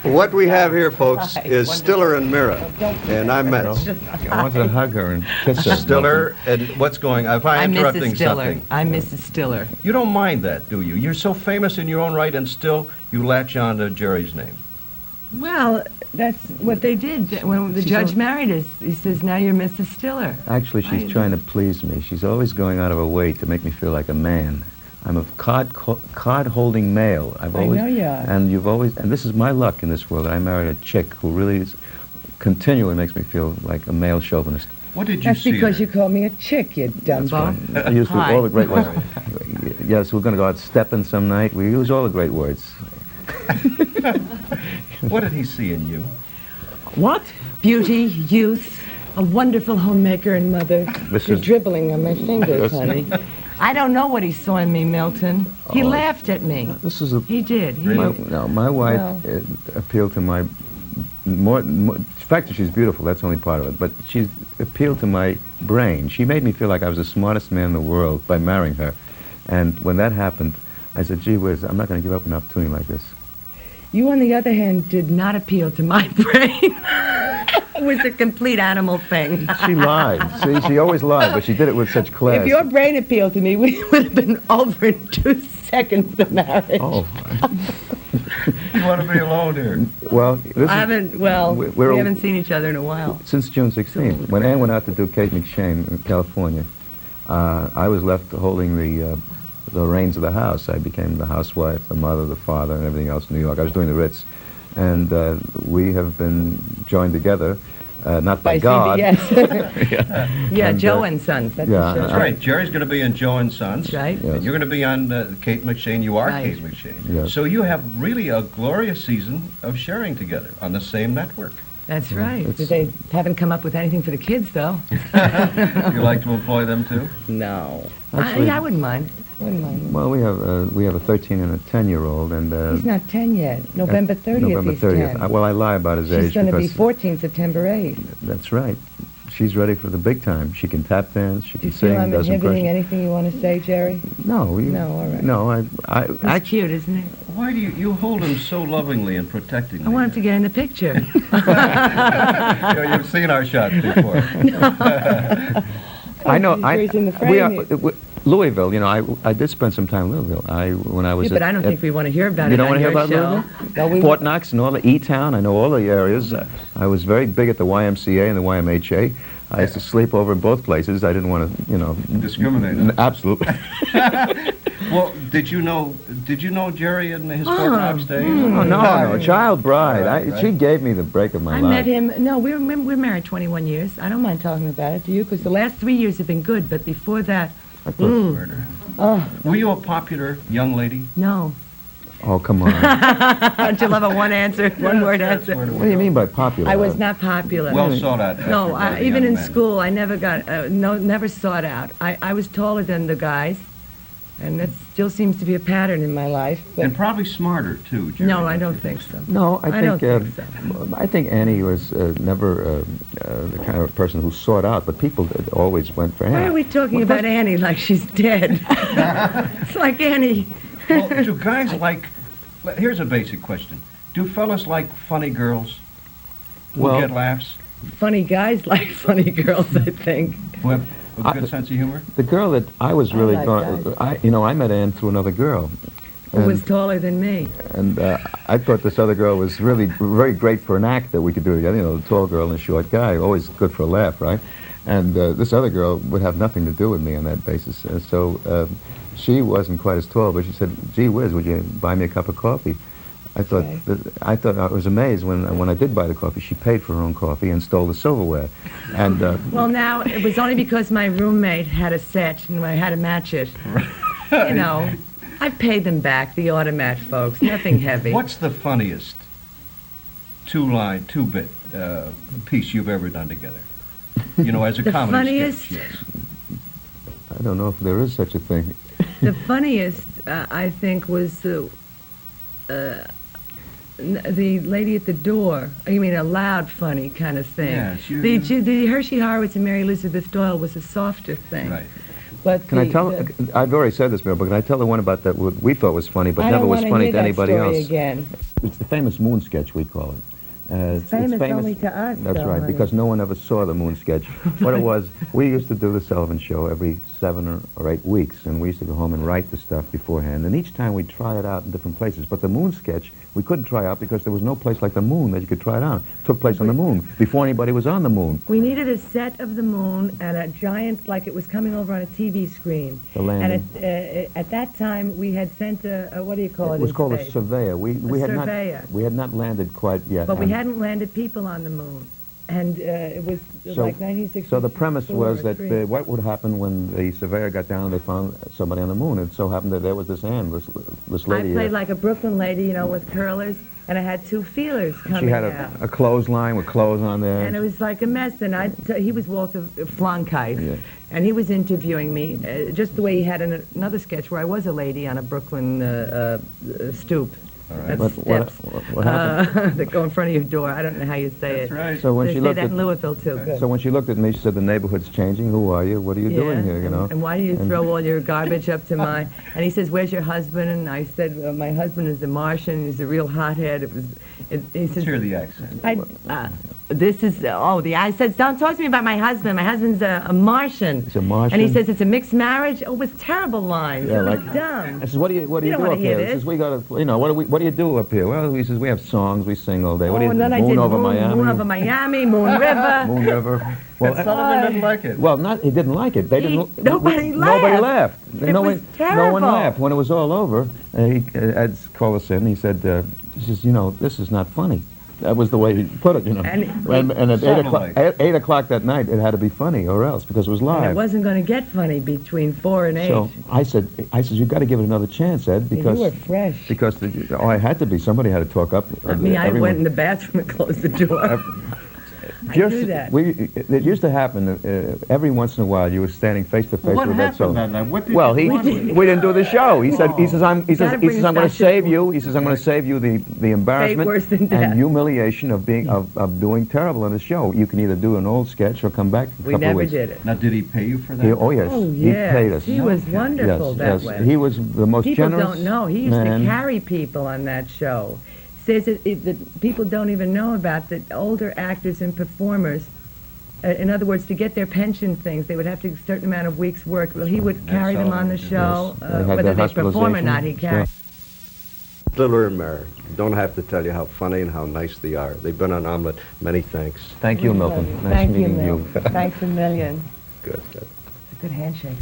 What we have here, folks, is Stiller and Meara, and I'm Metz. I wanted to hug her and kiss her. Stiller, and what's going on? If I'm interrupting Mrs. Stiller. something. I'm Mrs. Stiller. You don't mind that, do you? You're so famous in your own right, and still you latch on to Jerry's name. Well, that's what they did when the judge married us. He says, now you're Mrs. Stiller. Actually, she's trying to please me. She's always going out of her way to make me feel like a man. I'm a card-holding male. I know you are. And and this is my luck in this world, that I married a chick who really continually makes me feel like a male chauvinist. What did you That's see because there? you called me a chick, you dumbo. Right. I used all the great words. Yes, we're going to go out stepping some night. We use all the great words. What did he see in you? What? Beauty, youth, a wonderful homemaker and mother. You're dribbling on my fingers, honey. I don't know what he saw in me, Milton. He laughed at me. He did. My wife appealed to my the fact that she's beautiful, that's only part of it, but she appealed to my brain. She made me feel like I was the smartest man in the world by marrying her. And when that happened, I said, gee whiz, I'm not going to give up an opportunity like this. You, on the other hand, did not appeal to my brain. It was a complete animal thing. She lied. See, she always lied, but she did it with such class. If your brain appealed to me, we would have been over in 2 seconds of marriage. Oh. You want to be alone here? Well, we haven't seen each other in a while. Since June 16th. When Ann went out to do Kate McShane in California, I was left holding the reins of the house. I became the housewife, the mother, the father, and everything else in New York. I was doing the Ritz. And we have been joined together, not by God. CBS. Yeah, Joe and Sons. That's that's right. Jerry's going to be in Joe and Sons. That's right. Yes. And you're going to be on Kate McShane. You are Kate McShane. Yes. So you have really a glorious season of sharing together on the same network. That's right. They haven't come up with anything for the kids, though. You like to employ them, too? No. Actually, I wouldn't mind. Well, we have a 13 and a 10-year-old, and he's not 10 yet. November 30th. November 30th. 10. Well, I lie about his age. She's going to be 14 September 8th. That's right. She's ready for the big time. She can tap dance. She can sing. Do you feel I'm does inhibiting impressions. anything you want to say, Jerry? No. No, all right. No, It's cute, isn't it? Why do you hold him so lovingly and protectingly? I want him to get in the picture. You've seen our shots before. I know. He's in the frame. Louisville, I did spend some time in Louisville. When I was but I don't think we want to hear about it. You don't want to hear about Louisville? Fort Knox and all the E-Town. I know all the areas. I was very big at the YMCA and the YMHA. I used to sleep over in both places. I didn't want to, discriminate. Absolutely. Well, did you know Jerry in his Fort Knox days? No, child bride. Right. She gave me the break of my life. I met him. No, we're married 21 years. I don't mind talking about it. Do you? Because the last 3 years have been good, but before that. Were you a popular young lady? No. Oh, come on. Don't you love a one word answer? What do you mean by popular? I was not popular. Well sought out. No, even in school, I never got, never sought out. I was taller than the guys, and that still seems to be a pattern in my life. And probably smarter, too, Jerry. No, I don't think so. No, I don't think so. I think Annie was never the kind of person who sought out, but people always went for him. Why are we talking about Annie like she's dead? It's like Annie. Well, do guys like... Here's a basic question. Do fellas like funny girls who get laughs? Funny guys like funny girls, I think. Who have a good sense of humor? The girl that I was really I met Ann through another girl. Who was taller than me. And I thought this other girl was really very great for an act that we could do together. The tall girl and the short guy, always good for a laugh, right? And this other girl would have nothing to do with me on that basis. So she wasn't quite as tall, but she said, "Gee whiz, would you buy me a cup of coffee?" I thought I was amazed when I did buy the coffee. She paid for her own coffee and stole the silverware. And well, now it was only because my roommate had a set and I had to match it. I paid them back, the automat folks. Nothing heavy. What's the funniest two-bit piece you've ever done together? As a the comedy funniest? sketch. Yes. I don't know if there is such a thing. The funniest, I think, was the lady at the door. You mean a loud, funny kind of thing. Yeah, the Hershey Horowitz and Mary Elizabeth Doyle was a softer thing. Right. But Can I tell? I've already said this, Meara, but can I tell the one about that we thought was funny, but never was funny to anybody else? Again. It's the famous moon sketch, we call it. It's famous only to us. That's though, right, honey. because no one ever saw the moon sketch. What it was, we used to do the Sullivan Show every 7 or 8 weeks, and we used to go home and write the stuff beforehand. And each time we'd try it out in different places. But the moon sketch, we couldn't try out because there was no place like the moon that you could try it out. It took place on the moon before anybody was on the moon. We needed a set of the moon and a giant, like it was coming over on a TV screen. The landing. And at that time, we had sent a what do you call it? It was called a surveyor. We had not landed quite yet. But we hadn't landed people on the moon. And it was like 1960. So the premise was that what would happen when the surveyor got down and they found somebody on the moon? It so happened that there was this Ann, this lady. I played like a Brooklyn lady, you know, with curlers, and I had 2 feelers coming out. She had a clothesline with clothes on there. And it was like a mess. And he was Walter Flankheit, yeah. And he was interviewing me, just the way he had in another sketch where I was a lady on a Brooklyn stoop. All right. What happened? That go in front of your door. I don't know how you say That's it. right. So when They she say looked that at in Louisville too. Good. So when she looked at me, she said, "The neighborhood's changing. Who are you? What are you doing here? You know? And why do you throw all your garbage up to my?" And he says, "Where's your husband?" And I said, "My husband is a Martian. He's a real hothead." He says, Hear the accent. I said, "Don't talk to me about my husband. My husband's a Martian." It's a Martian. And he says, "It's a mixed marriage." Oh, it was terrible lines. Yeah, it was like dumb. I says, "What do you You do don't up wanna hear here?" He this. says, "We got to, what do you do up here?" Well, he says, "We have songs. We sing all day." What do you and do? then I Moon did over Moon Miami. over Miami, Moon River. Moon River. Well, Sullivan didn't like it. Well, he didn't like it. They didn't. Nobody Nobody laughed. laughed. It no was No one terrible. laughed. When it was all over, Ed called us in. He said, "He says, this is not funny." That was the way he put it, And at 8 o'clock that night, it had to be funny or else because it was live. And it wasn't going to get funny between 4 and 8. So I said, "You've got to give it another chance, Ed, because you were fresh. Because I had to be. Somebody had to talk up. I went in the bathroom and closed the door. I do that. It used to happen every once in a while. You were standing face to face with that happened that night? What did Well, you we didn't do the show. He said, I'm going to save Sasha. you. He says, I'm going to save you the embarrassment worse than death. and humiliation of doing terrible in the show. You can either do an old sketch or come back a couple We never weeks. did it. Now, did he pay you for that? Oh yes, Oh, he yes. paid us. He was wonderful that yes. way. He was the most People generous. don't know. He used man. to carry people on that show. Says that people don't even know about that older actors and performers. In other words, to get their pension things, they would have to do a certain amount of weeks' work. Well, he would carry them on the show, Yes. They had whether their they perform or not. He hospitalization. carried. Stiller and Meara, don't have to tell you how funny and how nice they are. They've been on Omelet. Many thanks. Thank you, Milton. Nice Thank you, meeting you. Milt. Thanks a million. Good, good. It's a good handshake.